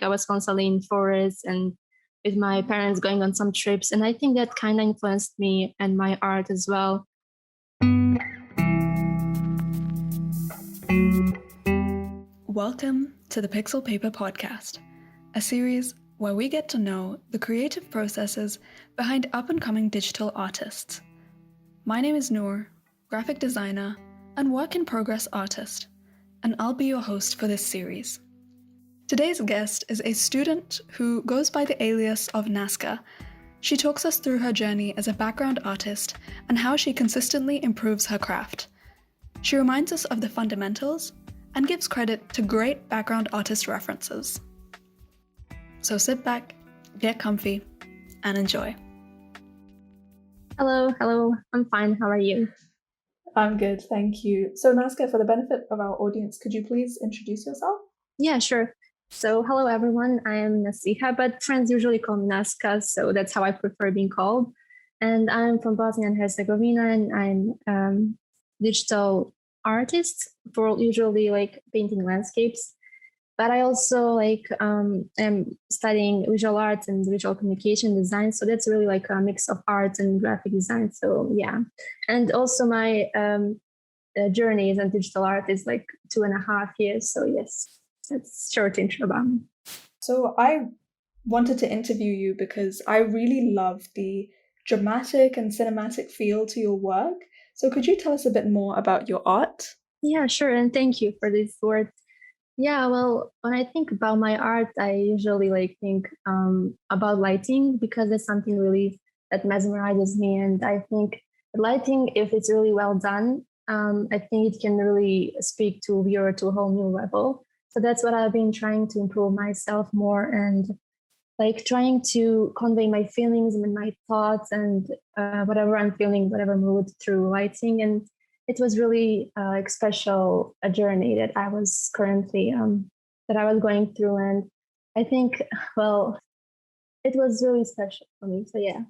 I was constantly in forests and with my parents going on some trips. And I think that kind of influenced me and my art as well. Welcome to the Pixel Paper Podcast, a series where we get to know the creative processes behind up-and-coming digital artists. My name is Noor, graphic designer and work-in-progress artist, and I'll be your host for this series. Today's guest is a student who goes by the alias of Naska. She talks us through her journey as a background artist and how she consistently improves her craft. She reminds us of the fundamentals and gives credit to great background artist references. So sit back, get comfy, and enjoy. Hello, I'm fine. How are you? I'm good, thank you. So Naska, for the benefit of our audience, could you please introduce yourself? Yeah, sure. So hello everyone, I am Nasiha, but friends usually call me Naska, so that's how I prefer being called. And I'm from Bosnia and Herzegovina, and I'm digital artist for usually like painting landscapes. But I also am studying visual arts and visual communication design. So that's really like a mix of art and graphic design. So yeah. And also my journey as a digital art is like 2.5 years. So yes, that's short intro about me. So I wanted to interview you because I really love the dramatic and cinematic feel to your work. So could you tell us a bit more about your art? Yeah, sure. And thank you for this word. Yeah, well, when I think about my art, I usually think about lighting because it's something really that mesmerizes me. And I think lighting, if it's really well done, I think it can really speak to a viewer to a whole new level. So that's what I've been trying to improve myself more and like trying to convey my feelings and my thoughts and whatever I'm feeling, whatever mood through lighting. And it was really special a journey that I was currently that I was going through, and I think it was really special for me. So yeah.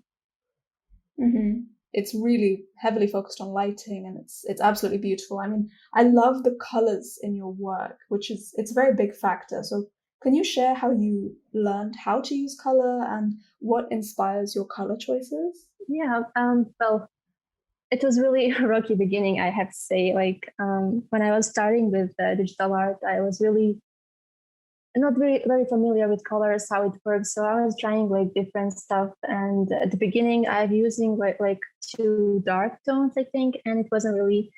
Mm-hmm. It's really heavily focused on lighting, and it's absolutely beautiful. I mean, I love the colors in your work, it's a very big factor. So can you share how you learned how to use color and what inspires your color choices? Yeah. It was really a rocky beginning, I have to say. When I was starting with digital art, I was really not very familiar with colors, how it works. So I was trying like different stuff. And at the beginning, I'm using like two dark tones, I think, and it wasn't really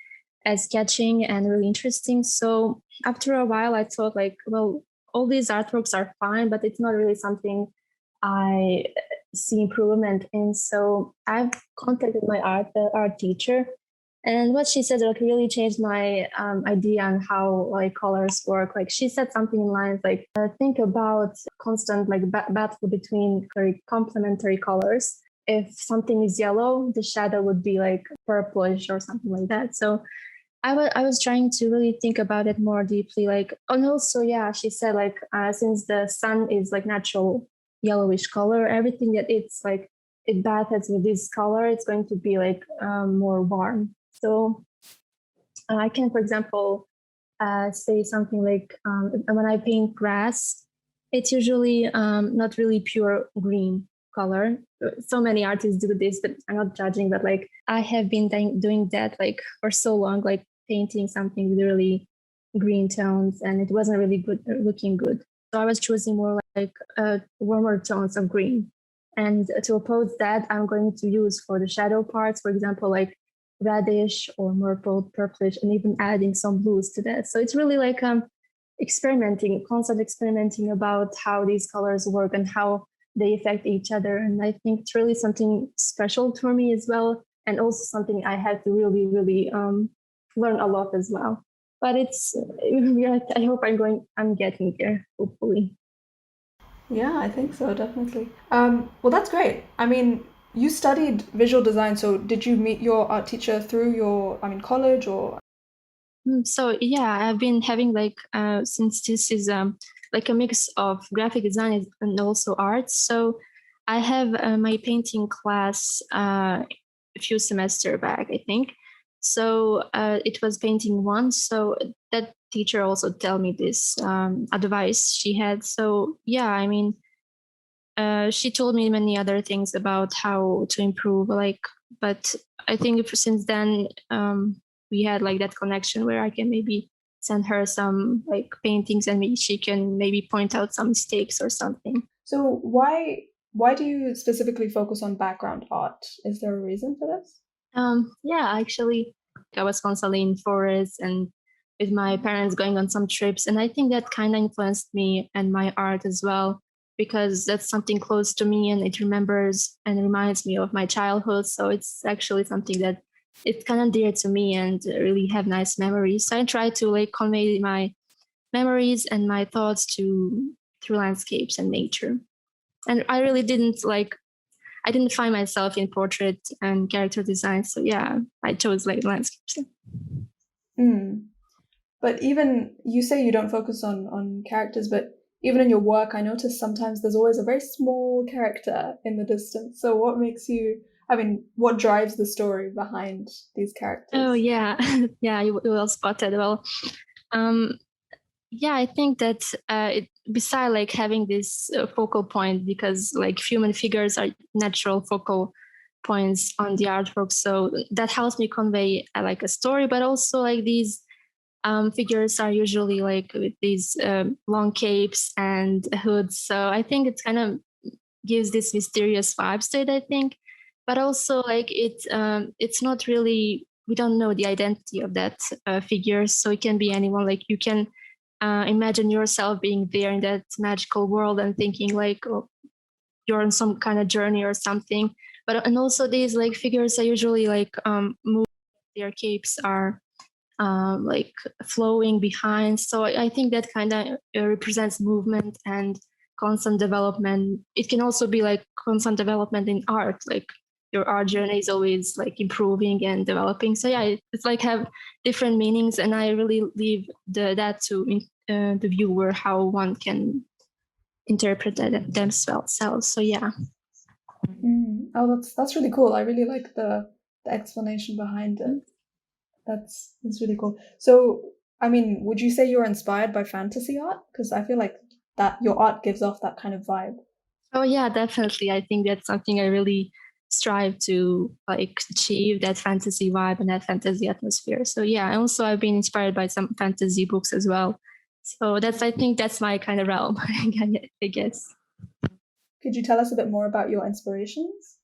as catching and really interesting. So after a while, I thought like, well, all these artworks are fine, but it's not really something I see improvement in. So I've contacted my art teacher, and what she said like really changed my idea on how like colors work. Like she said something in lines like think about constant like battle between very complementary colors. If something is yellow, the shadow would be like purplish or something like that. So I was trying to really think about it more deeply. Like, and also, yeah, she said like since the sun is like natural yellowish color, everything that it's like it bathes with this color, it's going to be like more warm. So I can, for example, say something like when I paint grass, it's usually not really pure green color. So many artists do this, but I'm not judging. But like I have been doing that like for so long, like painting something with really green tones, and it wasn't really good looking good. So I was choosing more like warmer tones of green. And to oppose that, I'm going to use for the shadow parts, for example, like reddish or more purplish, and even adding some blues to that. So it's really like constant experimenting about how these colors work and how they affect each other. And I think it's really something special for me as well, and also something I had to really learn a lot as well. But it's I hope I'm getting there, hopefully. Yeah, I think so, definitely. Well, that's great. I mean, you studied visual design, so did you meet your art teacher through college or? So yeah, I've been having like since this is like a mix of graphic design and also art. So I have my painting class a few semester back, I think, So it was painting one. So that teacher also tell me this advice she had. So yeah, I mean, she told me many other things about how to improve. Like, but I think since then we had like that connection where I can maybe send her some like paintings and maybe she can maybe point out some mistakes or something. So why do you specifically focus on background art? Is there a reason for this? Yeah, actually, I was constantly in forests and with my parents going on some trips, and I think that kind of influenced me and my art as well because that's something close to me and it remembers and reminds me of my childhood. So it's actually something that it's kind of dear to me and really have nice memories. So I try to like convey my memories and my thoughts to through landscapes and nature. And I really didn't like I didn't find myself in portrait and character design. So yeah, I chose like landscapes. Mm. But even you say you don't focus on characters, but even in your work, I notice sometimes there's always a very small character in the distance. So what makes you, I mean, what drives the story behind these Oh characters? yeah, yeah, you well spotted. Well, um, yeah, I think that beside like having this focal point, because like human figures are natural focal points on the artwork, so that helps me convey like a story, but also like these figures are usually like with these long capes and hoods. So I think it's kind of gives this mysterious vibes to it, I think. But also like it's not really we don't know the identity of that figure, so it can be anyone. Like you can imagine yourself being there in that magical world and thinking like oh, you're on some kind of journey or something. But and also these like figures are usually like move. Their capes are like flowing behind. So I think that kind of represents movement and constant development. It can also be like constant development in art, like your art journey is always like improving and developing. So yeah, it's like have different meanings, and I really leave that to the viewer how one can interpret that themselves. So yeah. Mm. Oh, that's really cool. I really like the explanation behind it. That's really cool. So, I mean, would you say you're inspired by fantasy art? Because I feel like that your art gives off that kind of vibe. Oh yeah, definitely. I think that's something I really strive to like achieve that fantasy vibe and that fantasy atmosphere. So yeah, and also I've been inspired by some fantasy books as well. So that's I think that's my kind of realm, I guess. Could you tell us a bit more about your inspirations?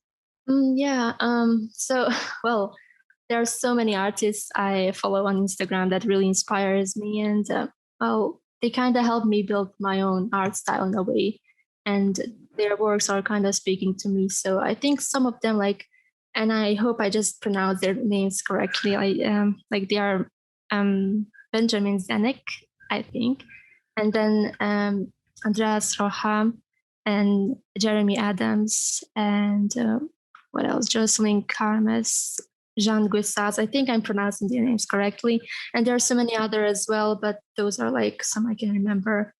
Yeah. So well, there are so many artists I follow on Instagram that really inspires me, and well, they kind of help me build my own art style in a way, and their works are kind of speaking to me. So I think some of them like, and I hope I just pronounce their names correctly. Like they are Benjamin Zanek, I think, and then Andreas Roham and Jeremy Adams and what else? Jocelyn Carmes, Jean Guissaz. I think I'm pronouncing their names correctly. And there are so many other as well, but those are like some I can remember.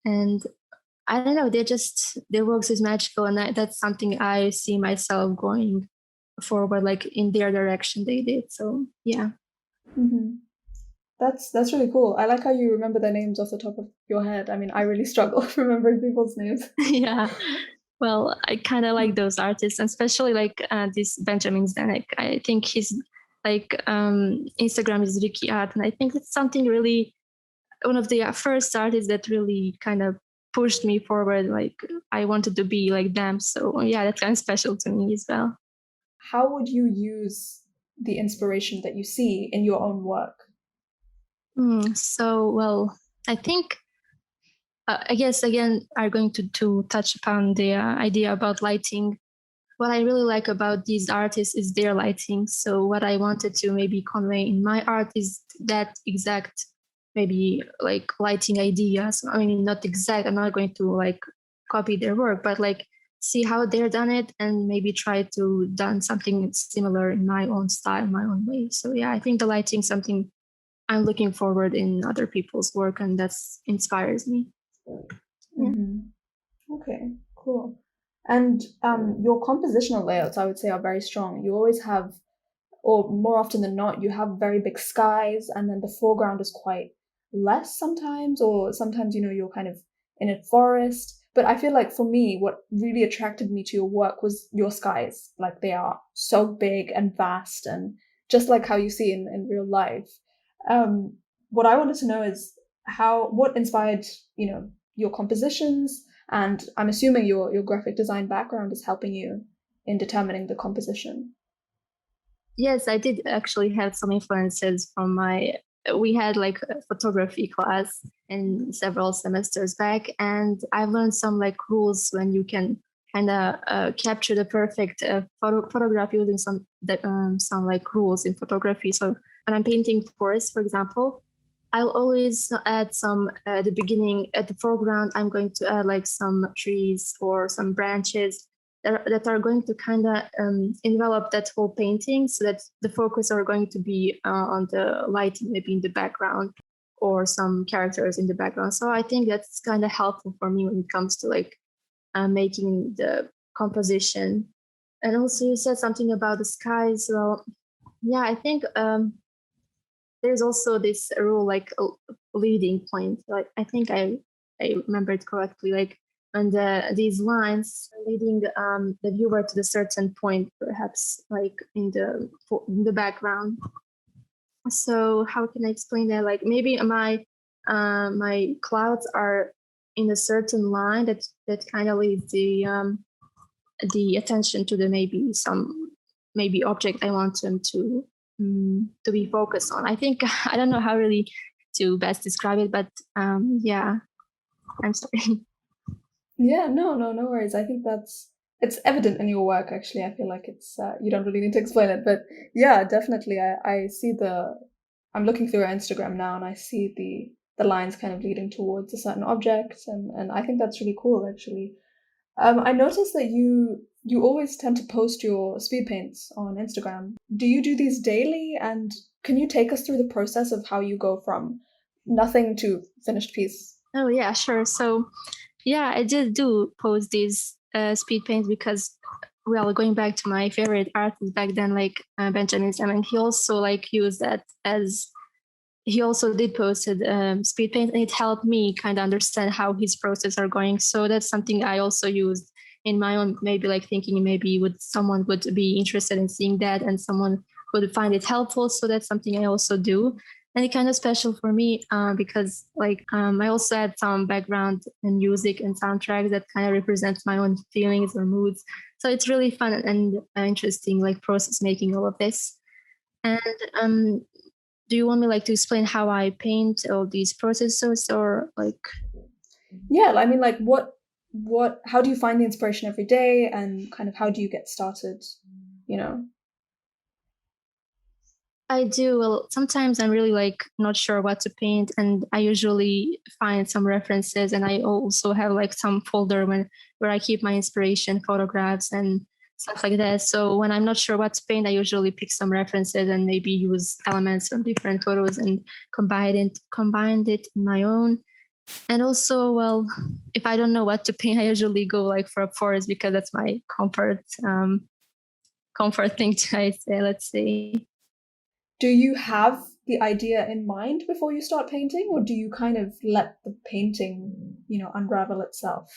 And I don't know, they're just their works is magical, and that's something I see myself going forward, like in their direction they did. So yeah. Hmm. That's really cool. I like how you remember their names off the top of your head. I mean, I really struggle remembering people's names. Yeah. Well, I kind of like those artists, and especially like this Benjamin Zdenek. I think his like Instagram is Ricky Art, and I think it's something really one of the first artists that really kind of pushed me forward. Like I wanted to be like them. So yeah, that's kind of special to me as well. How would you use the inspiration that you see in your own work? So well, I think I guess again are going to touch upon the idea about lighting. What I really like about these artists is their lighting. So what I wanted to maybe convey in my art is that exact maybe like lighting ideas. I mean, not exact. I'm not going to like copy their work, but like see how they're done it and maybe try to done something similar in my own style, my own way. So yeah, I think the lighting something I'm looking forward in other people's work, and that's inspires me. Yeah. Hmm. Okay, cool. And your compositional layouts, I would say, are very strong. You always have or more often than not, you have very big skies and then the foreground is quite less sometimes, or sometimes, you're kind of in a forest. But I feel like for me, what really attracted me to your work was your skies. Like they are so big and vast and just like how you see in real life. What I wanted to know is what inspired, your compositions, and I'm assuming your graphic design background is helping you in determining the composition. Yes, I did actually have some influences from we had like a photography class in several semesters back, and I've learned some like rules when you can kind of capture the perfect photograph using some like rules in photography. So when I'm painting forests, for example, I'll always add some at the beginning, at the foreground, I'm going to add like some trees or some branches that are going to kind of envelop that whole painting, so that the focus are going to be on the lighting, maybe in the background, or some characters in the background. So I think that's kind of helpful for me when it comes to like making the composition. And also you said something about the skies. Well, yeah, I think there's also this rule like a leading point. Like I think I remembered correctly. Like and these lines leading the viewer to the certain point, perhaps like in the background. So how can I explain that? Like maybe my clouds are in a certain line that kind of leads the attention to the maybe object I want them to be focused on. I think I don't know how really to best describe it, but yeah, I'm sorry. Yeah, no worries. I think it's evident in your work. Actually, I feel like it's you don't really need to explain it, but yeah, definitely. I see I'm looking through your Instagram now, and I see the lines kind of leading towards a certain object, and I think that's really cool, actually. I noticed that you always tend to post your speed paints on Instagram. Do you do these daily? And can you take us through the process of how you go from nothing to finished piece? Oh yeah, sure. So yeah, I did do post these speed paints because, well, going back to my favorite artist back then, like Benjamin Salmon, he also like used that as he also did posted speed paint, and it helped me kind of understand how his process are going. So that's something I also used in my own, maybe like thinking maybe would someone would be interested in seeing that and someone would find it helpful. So that's something I also do. And it's kind of special for me because like I also had some background in music and soundtracks that kind of represent my own feelings or moods. So it's really fun and interesting, like process making all of this. And do you want me like to explain how I paint all these processes, or like? Yeah, I mean, like, how do you find the inspiration every day, and kind of how do you get started? You know. I do. Well, sometimes I'm really like not sure what to paint, and I usually find some references, and I also have like some folder where I keep my inspiration photographs and stuff like that. So when I'm not sure what to paint, I usually pick some references and maybe use elements from different photos and combined it in my own. And also, well, if I don't know what to paint, I usually go like for a forest because that's my comfort thing to I say, let's say. Do you have the idea in mind before you start painting, or do you kind of let the painting, unravel itself?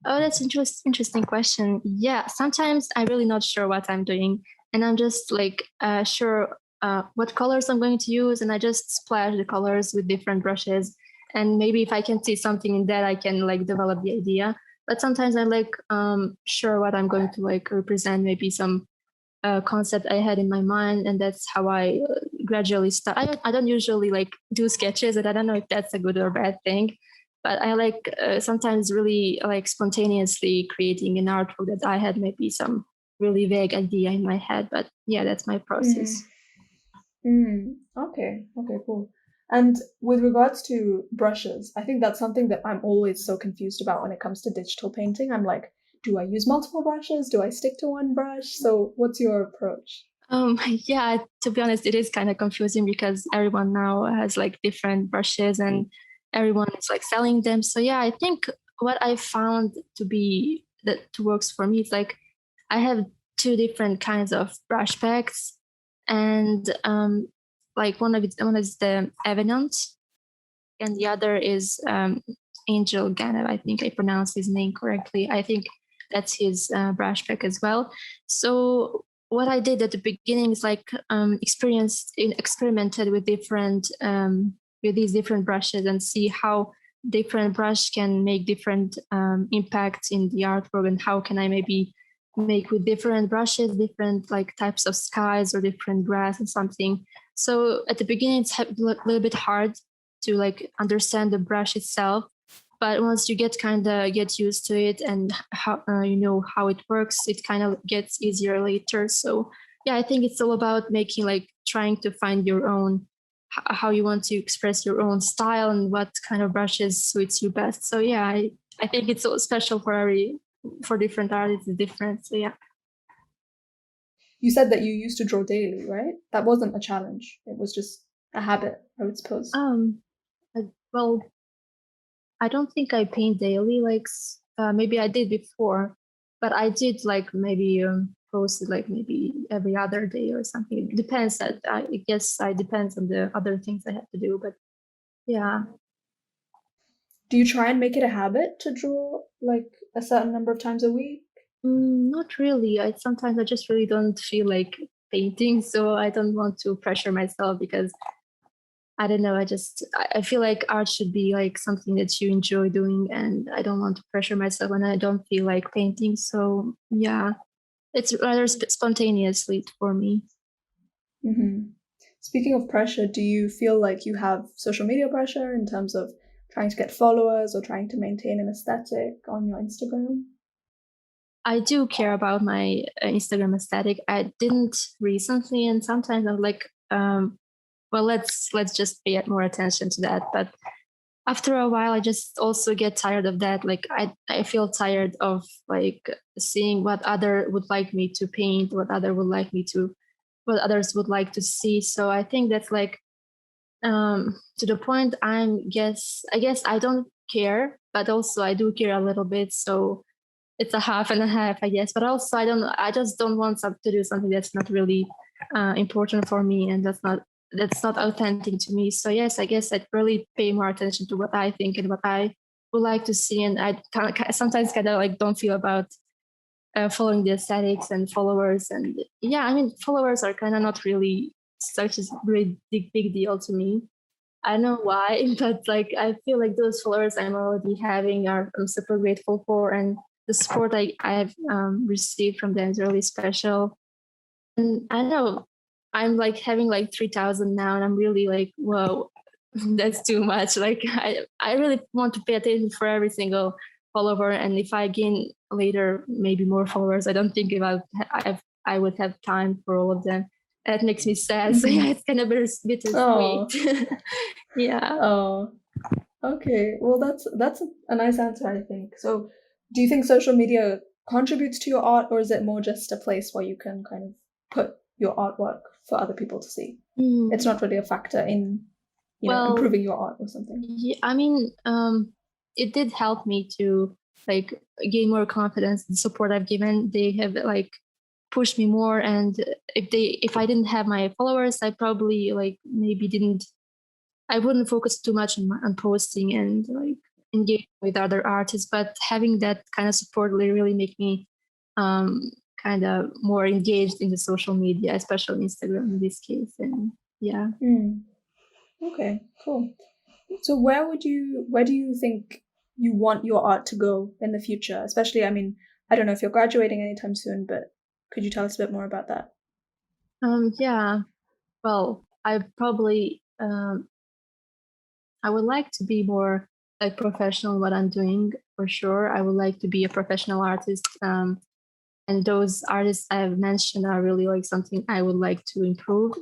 Oh, that's interesting question. Yeah, sometimes I'm really not sure what I'm doing, and I'm just like sure what colors I'm going to use, and I just splash the colors with different brushes. And maybe if I can see something in that, I can like develop the idea. But sometimes I'm like sure what I'm going to like represent, maybe some concept I had in my mind, and that's how I gradually start. I don't usually like do sketches, and I don't know if that's a good or bad thing, but I like sometimes really like spontaneously creating an artwork that I had maybe some really vague idea in my head. But yeah, that's my Mm-hmm. process. Okay, cool. And with regards to brushes, I think that's something that I'm always so confused about when it comes to digital painting. I'm like, do I use multiple brushes? Do I stick to one brush? So, what's your approach? Yeah, to be honest, it is kind of confusing because everyone now has like different brushes and everyone is like selling them. So yeah, I think what I found to be that works for me is like I have two different kinds of brush packs. and like one is the Evenant, and the other is Angel Ganev. I think I pronounced his name correctly. I think that's his brush pack as well. So what I did at the beginning is like experimented with different with these different brushes and see how different brush can make different impacts in the artwork, and how can I maybe make with different brushes different like types of skies or different grass and something. So at the beginning it's a little bit hard to like understand the brush itself, but once you get used to it and how you know how it works, it kind of gets easier later. So yeah, I think it's all about making like trying to find your own how you want to express your own style and what kind of brushes suits you best. So yeah, I think it's so special for different artists. It's different. So yeah. You said that you used to draw daily, right? That wasn't a challenge. It was just a habit, I would suppose. Well, I don't think I paint daily. Like maybe I did before, but I did like maybe post it like maybe every other day or something. It depends. I guess I depends on the other things I have to do. But yeah. Do you try and make it a habit to draw like a certain number of times a week? Not really. Sometimes I just really don't feel like painting, so I don't want to pressure myself because I don't know. I feel like art should be like something that you enjoy doing, and I don't want to pressure myself when I don't feel like painting. So yeah, it's rather spontaneously for me. Mm-hmm. Speaking of pressure, do you feel like you have social media pressure in terms of trying to get followers or trying to maintain an aesthetic on your Instagram? I do care about my Instagram aesthetic. I didn't recently, and sometimes I'm like, well, let's just pay more attention to that. But after a while, I just also get tired of that. Like I feel tired of like seeing what other would like me to paint, what others would like to see. So I think that's like to the point I guess I don't care, but also I do care a little bit. So it's a half and a half, I guess. But also I just don't want to do something that's not really important for me, and that's not authentic to me. So yes, I guess I'd really pay more attention to what I think and what I would like to see, and I sometimes kind of like don't feel about following the aesthetics and followers. And yeah, I mean followers are kind of not really such a really big deal to me. I don't know why, but like I feel like those followers I'm already having I'm super grateful for, and the support I've received from them is really special. And I don't know, I'm like having like 3,000 now, and I'm really like, whoa, that's too much. Like I really want to pay attention for every single follower, and if I gain later maybe more followers, I don't think about I would have time for all of them. That makes me sad. So yeah, it's kind of Oh, bittersweet. Yeah. oh, okay. Well, that's a nice answer, I think. So, do you think social media contributes to your art, or is it more just a place where you can kind of put your artwork for other people to see? It's not really a factor in, Well, improving your art or something. yeah, I mean, it did help me to like gain more confidence. The support I've given, they have like pushed me more. And if I didn't have my followers, I probably like maybe didn't. I wouldn't focus too much on posting and like engaging with other artists. But having that kind of support really make me um, kind of more engaged in the social media, especially Instagram in this case. And yeah. Okay, cool. So where do you think you want your art to go in the future? Especially, I mean, I don't know if you're graduating anytime soon, but could you tell us a bit more about that? Yeah. Well, I would like to be more like professional in what I'm doing for sure. I would like to be a professional artist. And those artists I've mentioned are really like something I would like to improve.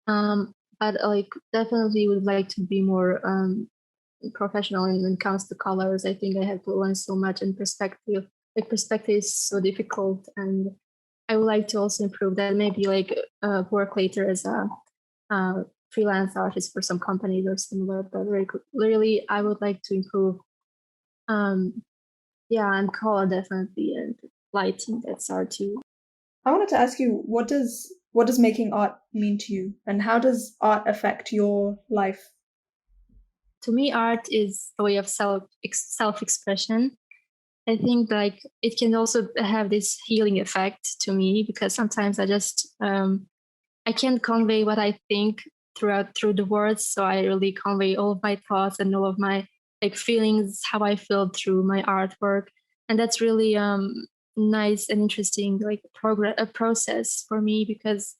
But like definitely would like to be more professional when it comes to colors. I think I have to learn so much in perspective. Like perspective is so difficult, and I would like to also improve that. Maybe like work later as a freelance artist for some companies or similar. But really, I would like to improve. Um, yeah, and color definitely, and lighting. That's art too. I wanted to ask you, what does what does making art mean to you? And how does art affect your life? To me, art is a way of self-expression. I think like it can also have this healing effect to me, because sometimes I can't convey what I think through the words. So I really convey all of my thoughts and all of my like feelings, how I feel through my artwork. And that's really nice and interesting, like a process for me, because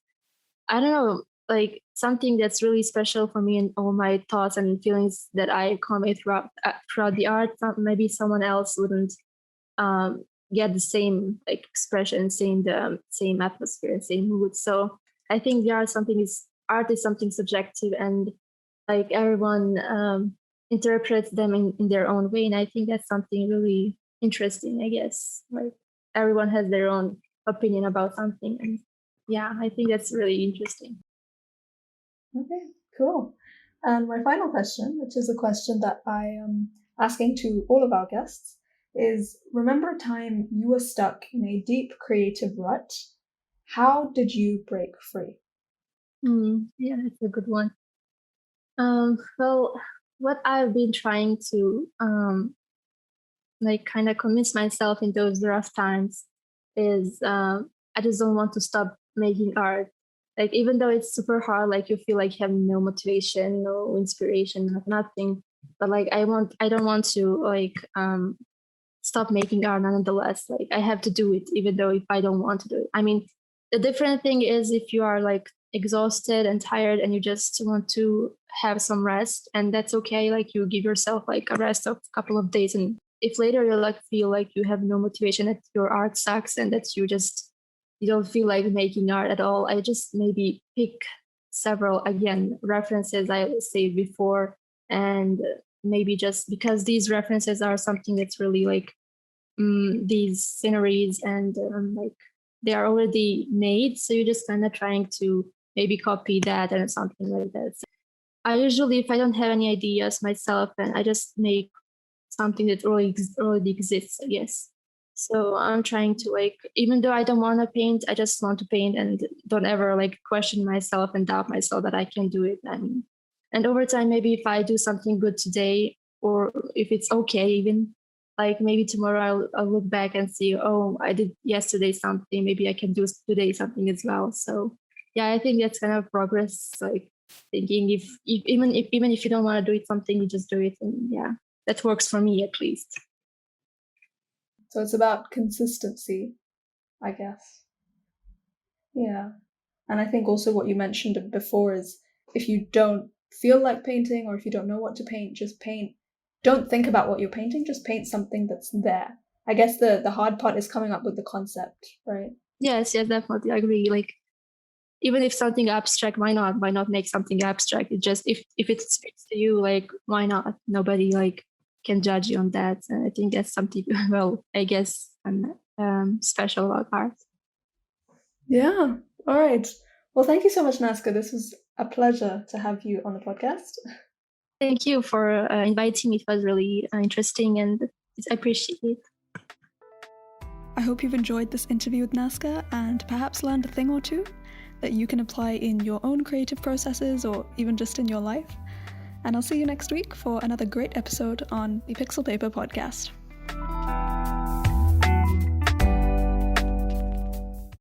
I don't know, like something that's really special for me and all my thoughts and feelings that I convey throughout the art. Maybe someone else wouldn't um, get the same like expression, same atmosphere, same mood. So I think art is something subjective, and like everyone interprets them in their own way. And I think that's something really interesting, I guess. Like everyone has their own opinion about something. And yeah, I think that's really interesting. Okay, cool. And my final question, which is a question that I am asking to all of our guests, is remember a time you were stuck in a deep creative rut. How did you break free? Yeah, that's a good one. Well, what I've been trying to like kind of convince myself in those rough times is I just don't want to stop making art. Like even though it's super hard, like you feel like you have no motivation, no inspiration, nothing. But like I don't want to like stop making art nonetheless. Like I have to do it even though if I don't want to do it. I mean, the different thing is if you are like exhausted and tired and you just want to have some rest, and that's okay. Like you give yourself like a rest of a couple of days, and if later you like feel like you have no motivation, that your art sucks and that you don't feel like making art at all, I just maybe pick several again references I saved before, and maybe just because these references are something that's really like these sceneries, and like they are already made, so you're just kind of trying to maybe copy that and something like that. So I usually, if I don't have any ideas myself, and I just make something that already exists, I guess. So I'm trying to like, even though I don't want to paint, I just want to paint and don't ever like question myself and doubt myself that I can do it. And over time, maybe if I do something good today, or if it's okay, even like maybe tomorrow I'll look back and see, oh, I did yesterday something, maybe I can do today something as well. So yeah, I think that's kind of progress. Like thinking if even if you don't want to do it something, you just do it, and yeah, that works for me at least. So it's about consistency, I guess. Yeah. And I think also what you mentioned before is if you don't feel like painting, or if you don't know what to paint, just paint. Don't think about what you're painting, just paint something that's there. I guess the hard part is coming up with the concept, right? Yes, definitely. I agree. Like even if something abstract, why not? Why not make something abstract? It just if it speaks to you, like why not? Nobody like can judge you on that. And I think that's something well, I guess special about art. Yeah. All right. Well, thank you so much, Naska. This was a pleasure to have you on the podcast. Thank you for inviting me. It was really interesting, and I appreciate it. I hope you've enjoyed this interview with Naska and perhaps learned a thing or two that you can apply in your own creative processes or even just in your life. And I'll see you next week for another great episode on the Pixel Paper Podcast.